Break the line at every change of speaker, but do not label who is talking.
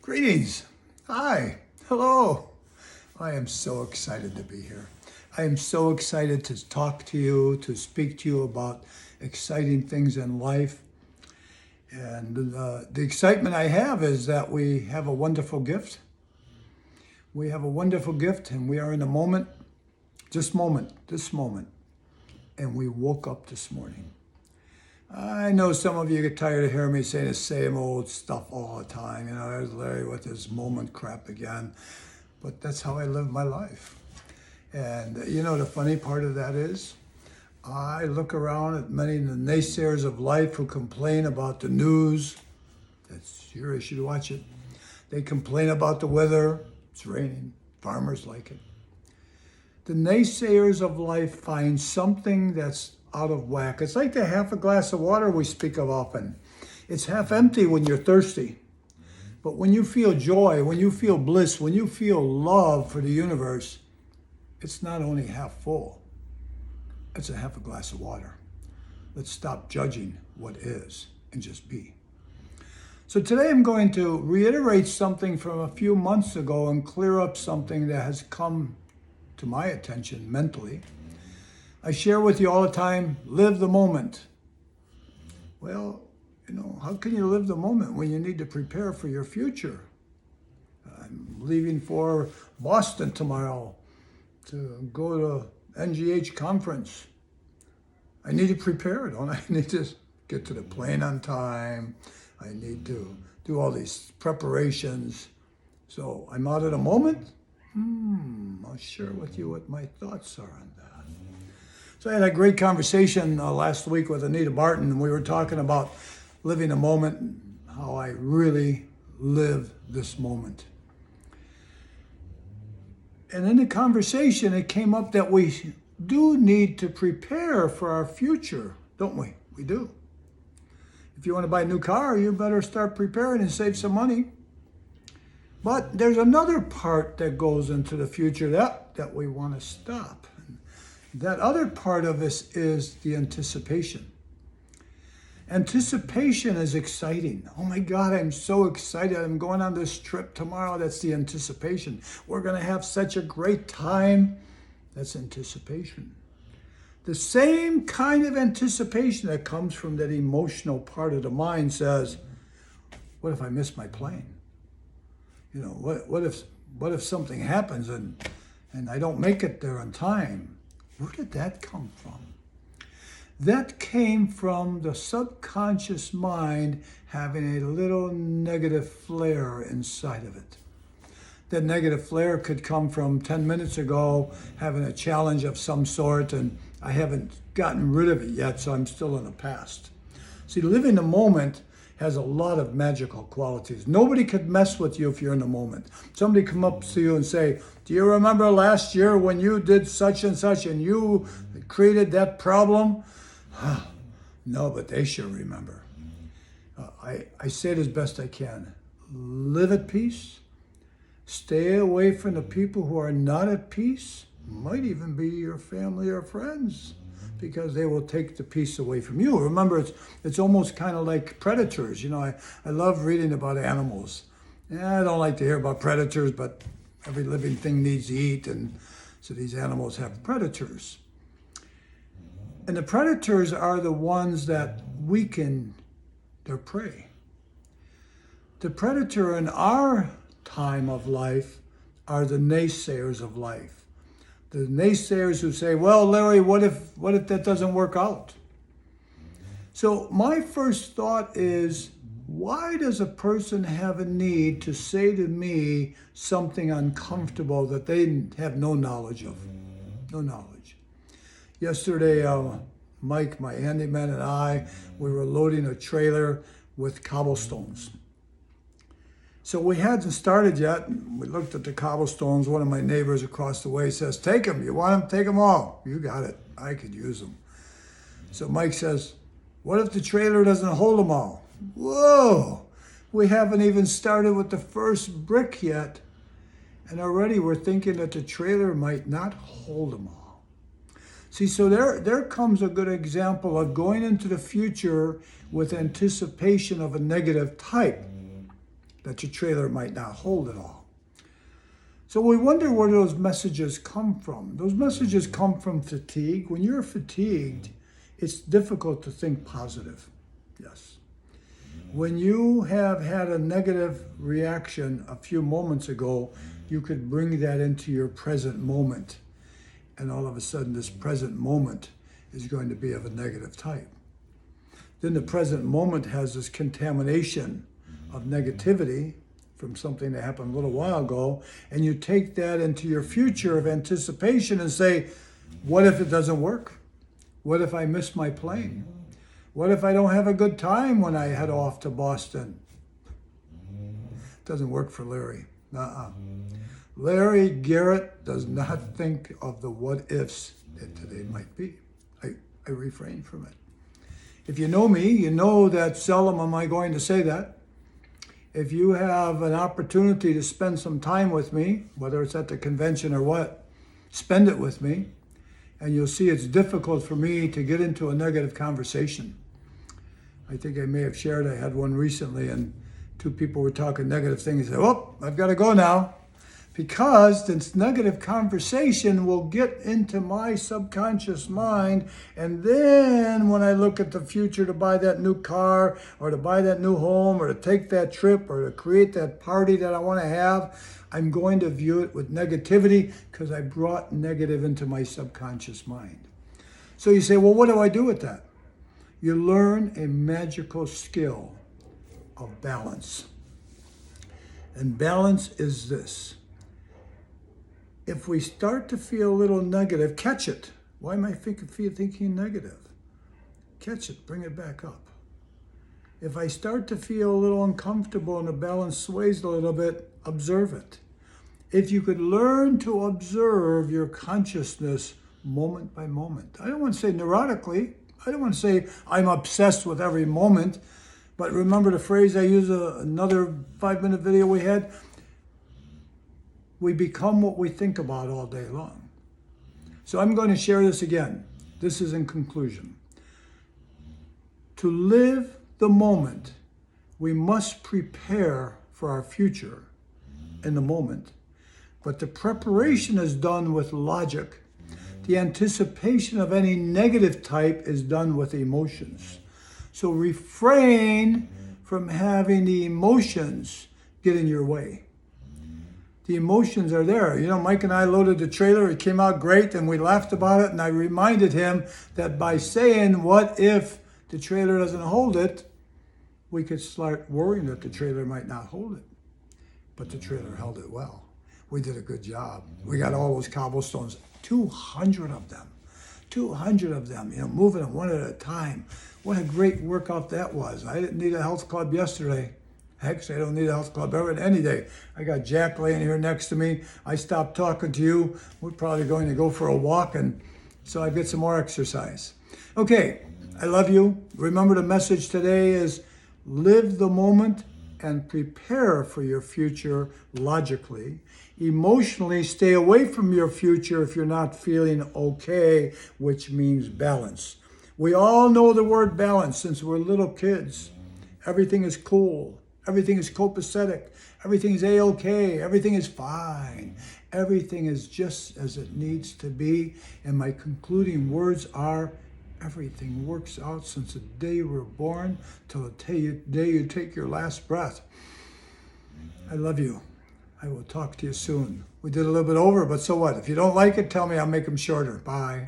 Greetings. Hi. Hello. I am so excited to be here. I am so excited to talk to you, to speak to you about exciting things in life. And the excitement I have is that we have a wonderful gift. We have a wonderful gift, and we are in a moment, this moment. And we woke up this morning. I know some of you get tired of hearing me say the same old stuff all the time. There's Larry with his moment crap again. But that's how I live my life. And the funny part of that is, I look around at many of the naysayers of life who complain about the news. That's your issue to watch it. They complain about the weather. It's raining. Farmers like it. The naysayers of life find something that's out of whack. It's like the half a glass of water we speak of often. It's half empty when you're thirsty. But when you feel joy, when you feel bliss, when you feel love for the universe, it's not only half full, it's a half a glass of water. Let's stop judging what is and just be. So today I'm going to reiterate something from a few months ago and clear up something that has come to my attention mentally. I share with you all the time, live the moment. Well, how can you live the moment when you need to prepare for your future? I'm leaving for Boston tomorrow to go to NGH conference. I need to prepare, don't I? I need to get to the plane on time. I need to do all these preparations. So I'm out of the moment. I'll share with you what my thoughts are on that. So I had a great conversation last week with Anita Barton. We were talking about living a moment, how I really live this moment. And in the conversation, it came up that we do need to prepare for our future, don't we? We do. If you want to buy a new car, you better start preparing and save some money. But there's another part that goes into the future that we want to stop. That other part of this is the anticipation. Anticipation is exciting. Oh my God, I'm so excited. I'm going on this trip tomorrow. That's the anticipation. We're going to have such a great time. That's anticipation. The same kind of anticipation that comes from that emotional part of the mind says, what if I miss my plane? What if something happens and I don't make it there on time? Where did that come from? That came from the subconscious mind having a little negative flare inside of it. That negative flare could come from 10 minutes ago, having a challenge of some sort, and I haven't gotten rid of it yet, so I'm still in the past. See, living the moment has a lot of magical qualities. Nobody could mess with you if you're in the moment. Somebody come up to you and say, do you remember last year when you did such and such and you created that problem? No, but they sure remember. I say it as best I can. Live at peace. Stay away from the people who are not at peace. Might even be your family or friends, because they will take the peace away from you. Remember, it's almost kind of like predators. I love reading about animals. I don't like to hear about predators, but every living thing needs to eat, and so these animals have predators. And the predators are the ones that weaken their prey. The predator in our time of life are the naysayers of life. The naysayers who say, well, Larry, what if that doesn't work out? So my first thought is, why does a person have a need to say to me something uncomfortable that they have no knowledge of? No knowledge. Yesterday, Mike, my handyman, and I, we were loading a trailer with cobblestones. So we hadn't started yet. We looked at the cobblestones. One of my neighbors across the way says, take them. You want them? Take them all. You got it. I could use them. So Mike says, what if the trailer doesn't hold them all? Whoa! We haven't even started with the first brick yet. And already we're thinking that the trailer might not hold them all. See, so there comes a good example of going into the future with anticipation of a negative type. that your trailer might not hold it all. So we wonder where those messages come from. Those messages come from fatigue. When you're fatigued, it's difficult to think positive. Yes. When you have had a negative reaction a few moments ago, you could bring that into your present moment. And all of a sudden, this present moment is going to be of a negative type. Then the present moment has this contamination of negativity from something that happened a little while ago, and you take that into your future of anticipation and say, what if it doesn't work? What if I miss my plane? What if I don't have a good time when I head off to Boston? Doesn't work for Larry. Larry Garrett does not think of the what ifs that today might be. I refrain from it. If you know me, you know that seldom am I going to say that. If you have an opportunity to spend some time with me, whether it's at the convention or what, spend it with me, and you'll see it's difficult for me to get into a negative conversation. I think I may have shared, I had one recently, and two people were talking negative things. I said, oh, I've got to go now. Because this negative conversation will get into my subconscious mind, and then when I look at the future to buy that new car or to buy that new home or to take that trip or to create that party that I want to have, I'm going to view it with negativity because I brought negative into my subconscious mind. So you say, well, what do I do with that? You learn a magical skill of balance. And balance is this. If we start to feel a little negative, catch it. Why am I thinking negative? Catch it, bring it back up. If I start to feel a little uncomfortable and the balance sways a little bit, observe it. If you could learn to observe your consciousness moment by moment. I don't want to say neurotically. I don't want to say I'm obsessed with every moment. But remember the phrase I used another 5-minute video we had? We become what we think about all day long. So I'm going to share this again. This is in conclusion. To live the moment, we must prepare for our future in the moment. But the preparation is done with logic. The anticipation of any negative type is done with emotions. So refrain from having the emotions get in your way. The emotions are there. You know, Mike and I loaded the trailer. It came out great, and we laughed about it. And I reminded him that by saying, what if the trailer doesn't hold it, we could start worrying that the trailer might not hold it. But the trailer held it well. We did a good job. We got all those cobblestones, 200 of them. 200 of them, you know, moving them one at a time. What a great workout that was. I didn't need a health club yesterday. Heck, I don't need a health club ever any day. I got Jack laying here next to me. I stopped talking to you. We're probably going to go for a walk, and so I get some more exercise. Okay, I love you. Remember the message today is live the moment and prepare for your future logically. Emotionally, stay away from your future if you're not feeling okay, which means balance. We all know the word balance since we're little kids. Everything is cool. Everything is copacetic. Everything is A-okay. Everything is fine. Everything is just as it needs to be. And my concluding words are, everything works out since the day you were born till the day you take your last breath. I love you. I will talk to you soon. We did a little bit over, but so what? If you don't like it, tell me. I'll make them shorter. Bye.